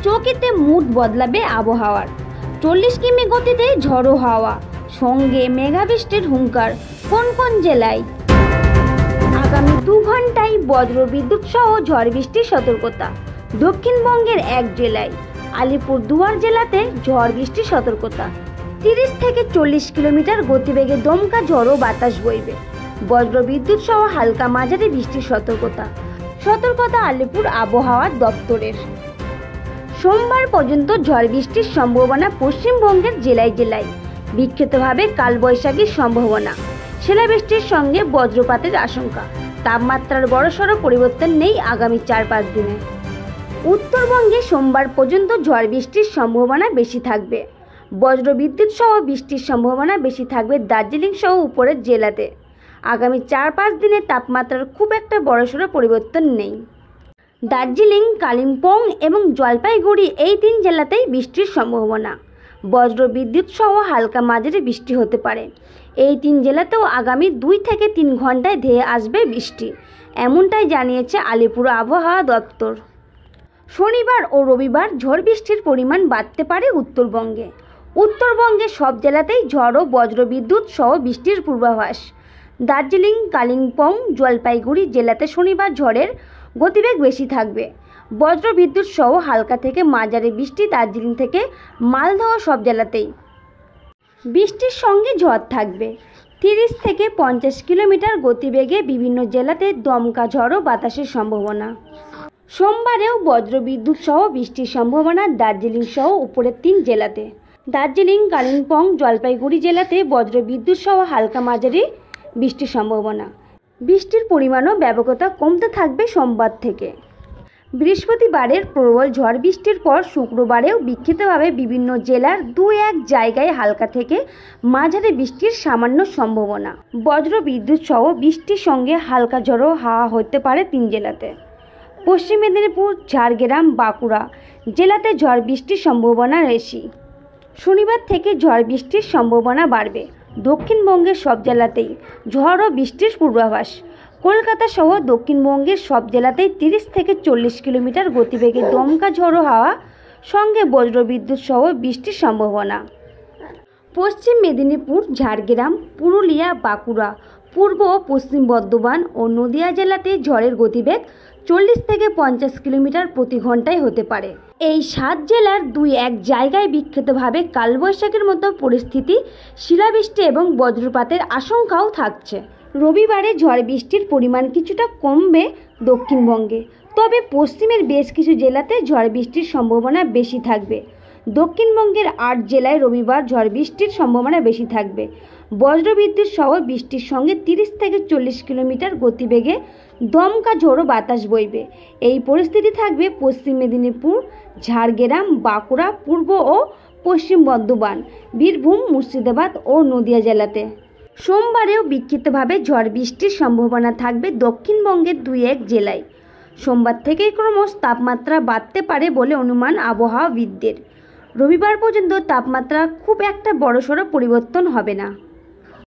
চকিতে mood বদলাবে আবহাওয়ার। 40 কিমি গতিতে ঝড়ো হাওয়া, সঙ্গে মেঘাবৃষ্টির হুঙ্কার কোন কোন জেলায়? আগামী 2 ঘন্টায় বজ্র বিদ্যুৎ সহ ঝড় বৃষ্টির সতর্কতা। দক্ষিণবঙ্গের এক জেলায়, আলিপুরদুয়ার জেলাতে ঝড় বৃষ্টির সতর্কতা। 30 থেকে 40 কিলোমিটার গতিবেগে দমকা ঝড়ো বাতাস বইবে। বজ্র বিদ্যুৎ সহ হালকা মাঝারি বৃষ্টির সতর্কতা আলিপুর আবহাওয়া দপ্তরের। সোমবার পর্যন্ত ঝড় বৃষ্টির সম্ভাবনা পশ্চিমবঙ্গের জেলায় জেলায়। বিক্ষিপ্তভাবে কালবৈশাখীর সম্ভাবনা, শিলাবৃষ্টির সঙ্গে বজ্রপাতের আশঙ্কা। তাপমাত্রার বড়সড় পরিবর্তন নেই আগামী 4-5 দিনে। উত্তরবঙ্গে সোমবার পর্যন্ত ঝড় বৃষ্টির সম্ভাবনা বেশি থাকবে। বজ্র বিদ্যুৎ সহ বৃষ্টির সম্ভাবনা বেশি থাকবে দার্জিলিং সহ উপরের জেলাতে। আগামী 4-5 দিনে তাপমাত্রার খুব একটা বড়সড় পরিবর্তন নেই। দার্জিলিং, কালিম্পং এবং জলপাইগুড়ি এই 3 জেলাতেই বৃষ্টির সম্ভাবনা। বজ্র বিদ্যুৎ সহ হালকা মাঝারি বৃষ্টি হতে পারে। এই 3 জেলাতেও আগামী 2 থেকে 3 ঘন্টায় ধেয়ে আসবে বৃষ্টি, এমনটাই জানিয়েছে আলিপুর আবহাওয়া দপ্তর। শনিবার ও রবিবার ঝড় বৃষ্টির পরিমাণ বাড়তে পারে উত্তরবঙ্গে সব জেলাতেই ঝড় ও বজ্র বিদ্যুৎ সহ বৃষ্টির পূর্বাভাস। দার্জিলিং, কালিম্পং, জলপাইগুড়ি জেলাতে শনিবার ঝড়ের গতিবেগ বেশি থাকবে। বজ্র বিদ্যুৎ সহ হালকা থেকে মাঝারি বৃষ্টি দার্জিলিং থেকে মালদহ সব জেলাতেই। বৃষ্টির সঙ্গে ঝড় থাকবে। 30 থেকে 50 কিলোমিটার গতিবেগে বিভিন্ন জেলাতে দমকা ঝড় ও বাতাসের সম্ভাবনা। সোমবারেও বজ্র বিদ্যুৎ সহ বৃষ্টির সম্ভাবনা দার্জিলিং সহ উপরের 3 জেলাতে। দার্জিলিং, কালিম্পং, জলপাইগুড়ি জেলাতে বজ্র বিদ্যুৎ সহ হালকা মাঝারি বৃষ্টির সম্ভাবনা। বৃষ্টির পরিমাণও ব্যাপকতা কমতে থাকবে সোমবার থেকে। বৃহস্পতিবারের প্রবল ঝড় বৃষ্টির পর শুক্রবারেও বিক্ষিপ্তভাবে বিভিন্ন জেলার 2-1 জায়গায় হালকা থেকে মাঝারি বৃষ্টির সামান্য সম্ভাবনা। বজ্র বিদ্যুৎ সহ বৃষ্টির সঙ্গে হালকা ঝড়ো হাওয়া হতে পারে 3 জেলাতে। পশ্চিম মেদিনীপুর, ঝাড়গ্রাম, বাঁকুড়া জেলাতে ঝড় বৃষ্টির সম্ভাবনা বেশি। শনিবার থেকে ঝড় বৃষ্টির সম্ভাবনা বাড়বে। দক্ষিণবঙ্গের সব জেলাতেই ঝড় ও বৃষ্টির পূর্বাভাস। কলকাতা সহ দক্ষিণবঙ্গের সব জেলাতেই 30 থেকে 40 কিলোমিটার গতিবেগে দমকা ঝড়ো হাওয়া, সঙ্গে বজ্র বিদ্যুৎ সহ বৃষ্টির সম্ভাবনা। পশ্চিম মেদিনীপুর, ঝাড়গ্রাম, পুরুলিয়া, বাঁকুড়া, পূর্ব ও পশ্চিম বর্ধমান ও নদিয়া জেলাতে ঝড়ের গতিবেগ 40 থেকে 50 কিলোমিটার প্রতি ঘন্টায় হতে পারে। এই 7 জেলার 2-1 জায়গায় বিক্ষিপ্তভাবে কালবৈশাখীর মতো পরিস্থিতি, শিলাবৃষ্টি এবং বজ্রপাতের আশঙ্কাও থাকছে। রবিবারে ঝড় বৃষ্টির পরিমাণ কিছুটা কমবে দক্ষিণবঙ্গে, তবে পশ্চিমের বেশ কিছু জেলাতে ঝড় বৃষ্টির সম্ভাবনা বেশি থাকবে। দক্ষিণবঙ্গের 8 জেলায় রবিবার ঝড় বৃষ্টির সম্ভাবনা বেশি থাকবে। বজ্রবিদ্যুৎ সহ বৃষ্টির সঙ্গে 30 থেকে 40 কিলোমিটার গতিবেগে দমকা ঝড়ো বাতাস বইবে। এই পরিস্থিতি থাকবে পশ্চিম মেদিনীপুর, ঝাড়গ্রাম, বাঁকুড়া, পূর্ব ও পশ্চিম বর্ধমান, বীরভূম, মুর্শিদাবাদ ও নদিয়া জেলাতে। সোমবারেও বিক্ষিপ্তভাবে ঝড় বৃষ্টির সম্ভাবনা থাকবে দক্ষিণবঙ্গের 2-1 জেলায়। সোমবার থেকেই ক্রমশ তাপমাত্রা বাড়তে পারে বলে অনুমান আবহাওয়াবিদদের। রবিবার পর্যন্ত তাপমাত্রা খুব একটা বড়সড় পরিবর্তন হবে না।